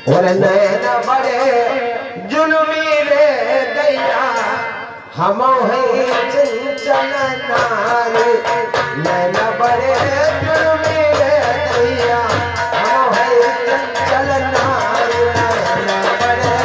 और नैन बड़े जुल्मी रे दैया हम है चंचल नारी नैन बड़े जुल्मी रे दैया हम है चंचल नारी नैन बड़े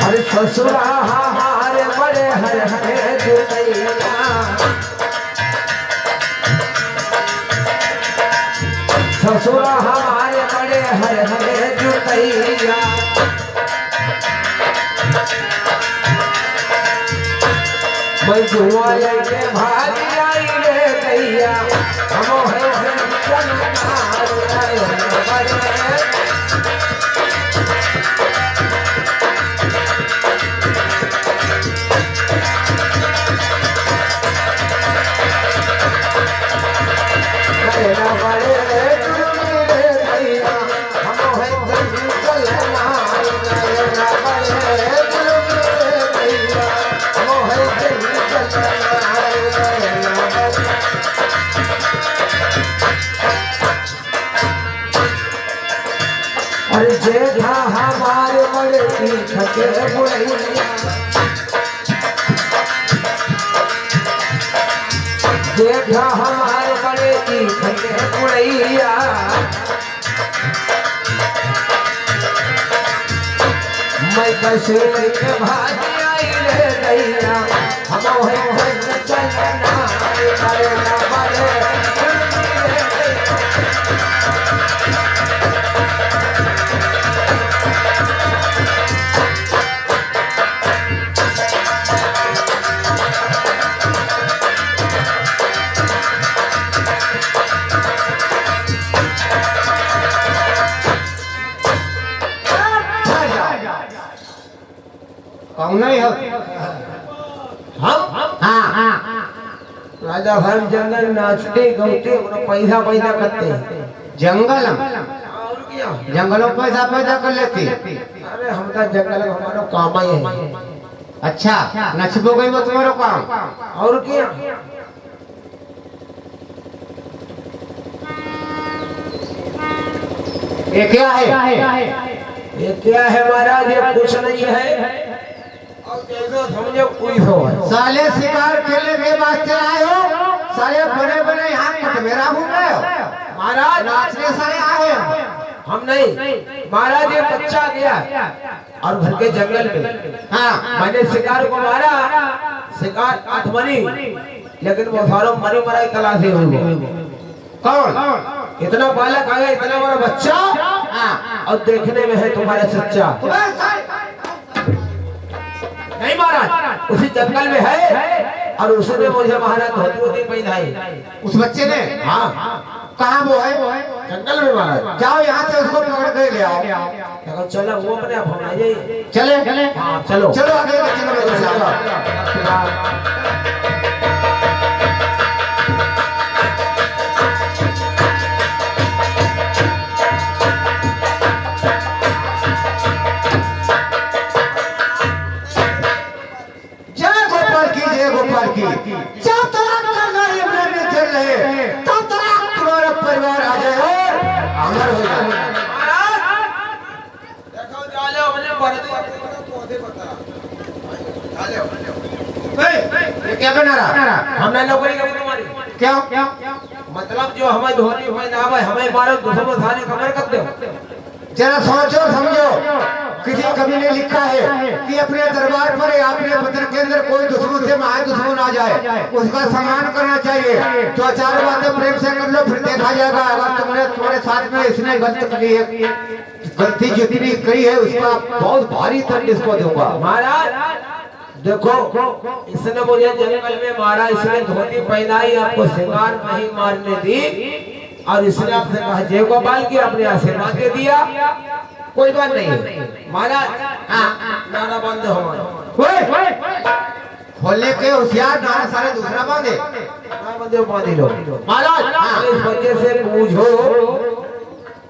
अरे ससुरा हारे बड़े हर हरे जुतैया ससुरा हमारे बड़े हर हरे जुतैया मैं जुआ लेके भागी आई रे दैया हम है चंचल नारी बड़े अरे जेठा हमारे बड़े थके बुढ़ैया जेठा हमारे बड़े थके बुढ़ैया मैं कैसे के भागी आई रे दैया हम है चलना अरे ना बड़े नहीं हो हम हाँ राजा भर जंगल नाचते गाते पैसा पैसा करते जंगल और क्या जंगलों पैसा पैदा कर लेती अरे हम तो जंगल में हमारा काम ही है अच्छा नचबो गई वो तुम्हारा काम और क्या ये क्या है ये क्या है महाराज ये कुछ नहीं है और जैसे समझो कोई हो साले शिकार खेलने के बाद चलाए हो साले बड़े बड़े यहाँ कट मेरा घूम रहे हो महाराज नाचने साले आए हो हम नहीं महाराज ये बच्चा गया और घर के जंगल में हाँ मैंने शिकार को मारा शिकार 8 मरी लेकिन वो सारों मरी मराई तलाशी हुई कौन इतना बालक आ गया इतना बड़ा बच्चा हाँ और देखने में है तुम्हारा सच्चा नहीं महाराज उसी जंगल में है और उसने मुझे महाराज धोती पहनाई उस बच्चे ने हाँ कहाँ वो है जंगल में महाराज जाओ यहाँ से उसको पकड़ के ले आओ चलो वो अपने आप होना चाहिए चले हाँ चलो चलो आगे चलो जब तक नहीं में चल रहे तब तक तुम्हारा परिवार आ जाए अमर हो जाए देखो जाले अपने पौधे बता ये क्या बना रहा हमने नौकरी करी तुम्हारी क्या मतलब जो हमें धोती पहना है हमें मारो दूसरों थाने खबर कर दो जरा सोचो समझो किसी कवि ने लिखा है कि अपने दरबार पर या अपने पत्र के अंदर कोई दुश्मन से महा दुश्मन आ जाए उसका सम्मान करना चाहिए तो 4 बातें प्रेम से कर लो फिर देखा जाएगा अगर तुमने तुम्हारे साथ में इसने गलती जितनी करी है उसका बहुत भारी दंड इसको दूंगा महाराज देखो इसने मुझे जंगल में मारा इसने धोती पहनाई आपको शिकार नहीं मारने दी और इसने आपसे कहा जय गोपाल की अपने आशीर्वाद दे दिया कोई बात नहीं महाराज नारा बंद हो खोलने के होशियार नारा सारे दूसरा बांधे बांधी लो महाराज इस वजह से पूछो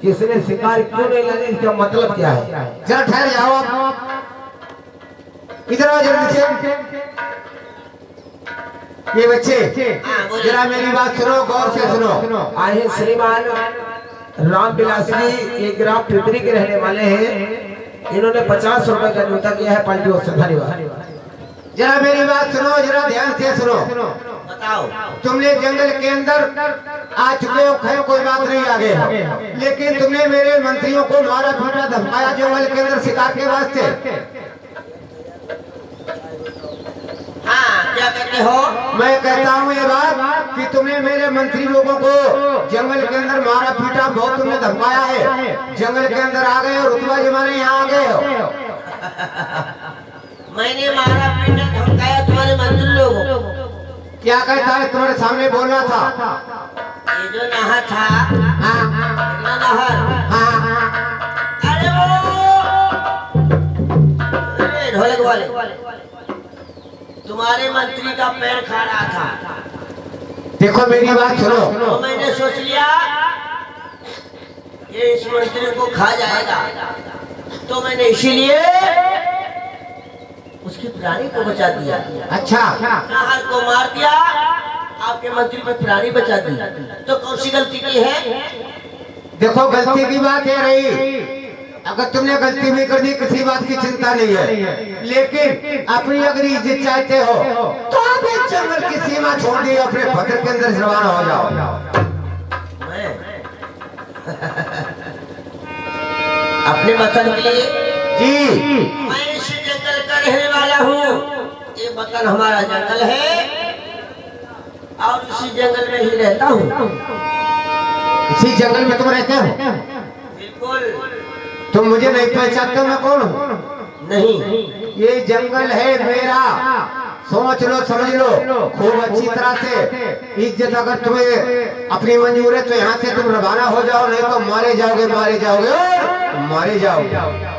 किसने शिकार क्यों नहीं लगी इसका मतलब क्या है चल ठहर जाओ इधर आओ जल्दी से। ये बच्चे जरा मेरी बात सुनो, गौर से सुनो। आए श्रीमान राम विलास जी ये ग्राम पिपरी के रहने वाले हैं। इन्होंने 50 रुपए का न्योता किया है पार्टी और से। धन्यवाद। जरा मेरी बात सुनो, जरा ध्यान से सुनो। बताओ। तुमने जंगल के अंदर आ चुके हो, खैर कोई बात नहीं, आगे हो। लेकिन तुमने मेरे मंत्रियों को मारा पीटा धमकाया जंगल के अंदर शिकार के वास्ते। हाँ, क्या कहते हो? मैं कहता हूँ ये बात कि तुमने मेरे मंत्री लोगों को जंगल के अंदर मारा पीटा, बहुत तुमने धमकाया है। जंगल के अंदर आ गए और रुतबा जमाने यहाँ आ गए हो। मैंने मारा पीटा धमकाया तुम्हारे मंत्री लोगों को। क्या कहता है? तुम्हारे सामने बोलना था। ये जो नहर था, नहर, अरे ढोलक वाले, तुम्हारे मंत्री का पैर खा रहा था। देखो मेरी बात सुनो। तो मैंने सोच लिया ये इस मंत्री को खा जाएगा, तो मैंने इसीलिए उसकी प्राणी को बचा दिया। अच्छा, नहर को मार दिया, आपके मंत्री पर प्राणी बचा दी। तो कौन सी गलती की है? देखो गलती की बात ये रही, अगर तुमने गलती भी कर दी किसी बात की चिंता नहीं है, लेकिन अपनी अगर इज्जत चाहते हो तो आप इस जंगल की सीमा छोड़ दी, अपने भद्र के अंदर रवाना हो जाओ। मैं अपने वतन के लिए जी, मैं इस जंगल का रहने वाला हूँ। ये वतन हमारा जंगल है और इसी जंगल में ही रहता हूँ। इसी जंगल में तुम रहते हो? बिल्कुल। तुम मुझे नहीं पहचानते, मैं कौन हूँ? नहीं, ये जंगल है मेरा, सोच लो, समझ लो खूब अच्छी तरह से। इज्जत अगर तुम्हें अपनी मंजूर है तो यहाँ से तुम रवाना हो जाओ, नहीं तो मारे जाओगे, मारे जाओगे, मारे जाओगे।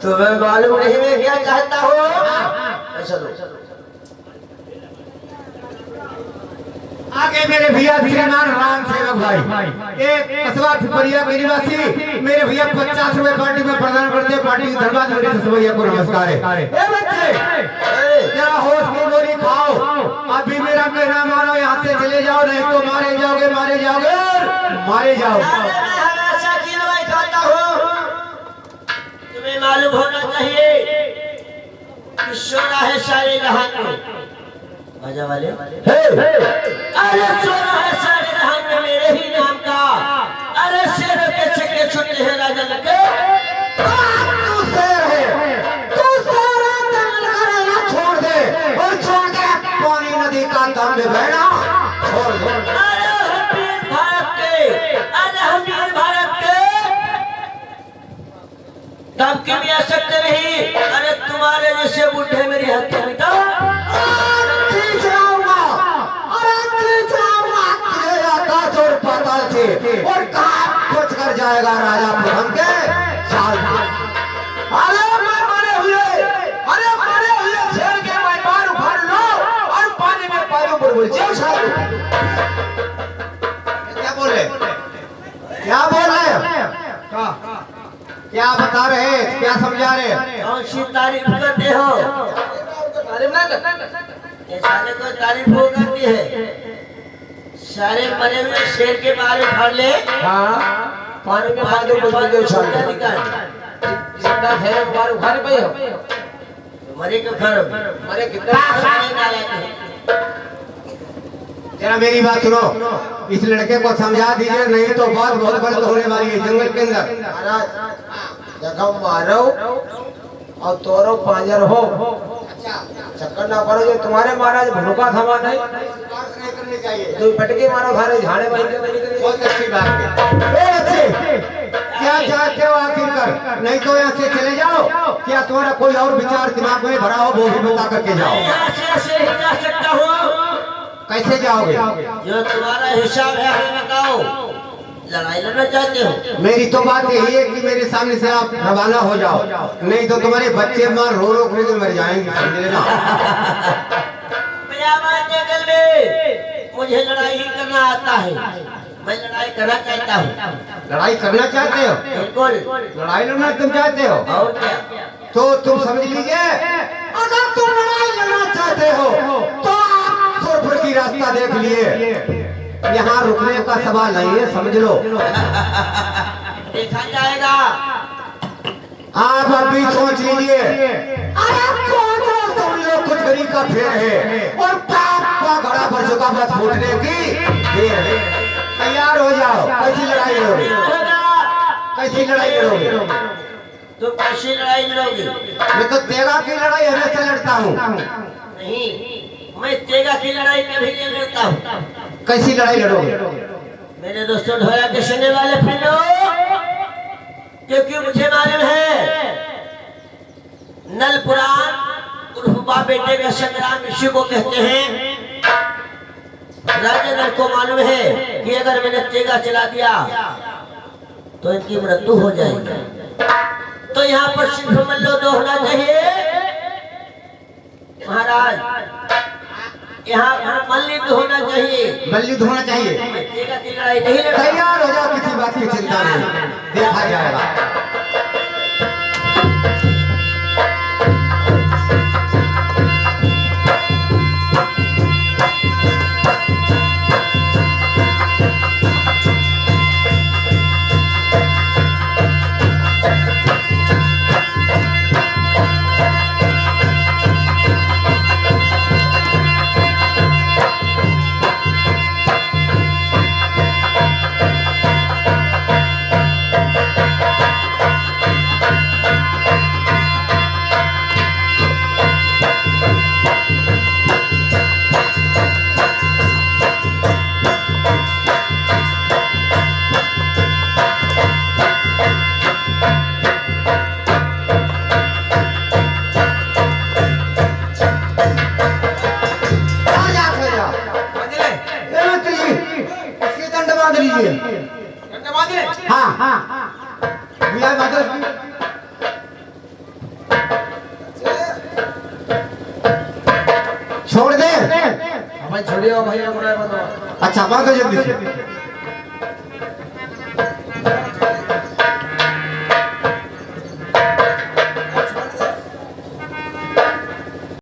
तुम्हें मालूम नहीं मैं क्या चाहता हूँ? चलो आगे मेरे भैया श्रीमान राम सेवक भाई एक कस्बा पिपरिया के निवासी मेरे भैया 50 रुपए पार्टी में प्रदान करते पार्टी की धन्यवाद मेरे भैया को नमस्कार है। ए बच्चे जरा होश में गोली खाओ, अभी मेरा कहना मानो, यहाँ से चले जाओ नहीं तो मारे जाओगे मारे जाओगे मारे जाओ। हमेशा की दवाई खाता हूँ। तुम्हें मालूम होना चाहिए कि सोना है सारे जहान में। बाजा वाले अरे सोना है सारे जहान में मेरे ही नाम का। अरे शेरों के छक्के छुट्टे हैं राजा लगे। तू शेर है, तू सारा जंगल का रहना छोड़ दे और छोड़ के पानी नदी का दम में बहना छोड़ दे। अरे हम वीर भारत के, अरे हम वीर भारत के धमकी भी आ सकते नहीं। अरे तुम्हारे जैसे बूढ़े मेरी हत्या मिटा। और कहाँ बच कर जाएगा राजा प्रथम के साल। अरे मरे हुए शेर के मैं पैर उखाड़ लो और पानी में पैरों पर बोल जाओ साहब। क्या बोल रहे क्या बता रहे, क्या समझा रहे? कौन सी तारीफ करते हो? तारीफ ना कर, सारे को तारीफ हो करती है। सारे मरे हुए शेर के बारे भर ले। हाँ पानी में बादल बोल दे छोटा निकाल जितना है बार उखाड़ पे हो मरे के घर मरे कितना जरा मेरी बात सुनो, इस लड़के को समझा दीजिए नहीं तो बात बहुत गलत होने वाली है जंगल के अंदर। महाराज जगह मारो और तोरो पांजर हो, चक्कर ना पड़ो। जो तुम्हारे महाराज भूखा थमा नहीं करनी चाहिए तो पटके मारो सारे झाड़े बन के। बहुत अच्छी बात है। क्या चाहते हो आखिरकार? नहीं तो यहाँ से चले जाओ। क्या तुम्हारा कोई और विचार दिमाग में भरा हो वो भी बता करके जाओ। ऐसे ही जा सकता हूँ। कैसे जाओगे? जो तुम्हारा हिसाब है हमें बताओ। लड़ाई लड़ना चाहते हो? मेरी तो बात यही है कि मेरे सामने से आप रवाना हो जाओ, नहीं तो तुम्हारे बच्चे मार रो रो कर मर जाएंगे। समझ लेना। जंगल में मुझे लड़ाई ही करना आता है। मैं लड़ाई करना चाहता हूँ। लड़ाई करना चाहते हो? बिल्कुल। लड़ाई लड़ना तुम चाहते हो? और क्या? तो तुम समझ लीजिए, अगर तुम लड़ाई लड़ना चाहते हो तो आप सोरपुर की रास्ता देख लिए। यहाँ रुकने का सवाल नहीं है, समझ लो। देखा जाएगा। आप अभी सोच लीजिए। अरे तुम लोग कुछ गरी का फेर है और पाप का घड़ा भर चुका बस फूटने की देर है। तैयार हो जाओ। कैसी लड़ाई लड़ोगे? कैसी लड़ाई लड़ोगे? तुम कैसी लड़ाई लड़ोगे? मैं तो तेगा की लड़ाई हमेशा लड़ता हूँ। नहीं, मैं तेगा की लड़ाई कभी नहीं लड़ता हूँ। कैसी लड़ाई लड़ोगे? मेरे दोस्तों ढोया के सुनने वाले फिरो, क्योंकि मुझे मालूम है नल पुराण उर्फ बाप बेटे का संग्राम इसी को कहते हैं। राजा नल को मालूम है कि अगर मैंने तेगा चला दिया तो इनकी मृत्यु हो जाएगी। तो यहाँ पर सिर्फ मल्लयुद्ध होना चाहिए। महाराज यहाँ मल्लयुद्ध होना चाहिए। मल्लयुद्ध होना चाहिए। तेगा की लड़ाई नहीं लड़ता। तैयार हो जाओ, किसी बात की चिंता नहीं, देखा जाएगा। हाँ हाँ भैया मतलब छोड़ दे। भाई छोड़िए भैया बुराई बताओ। अच्छा बात हो जल्दी से।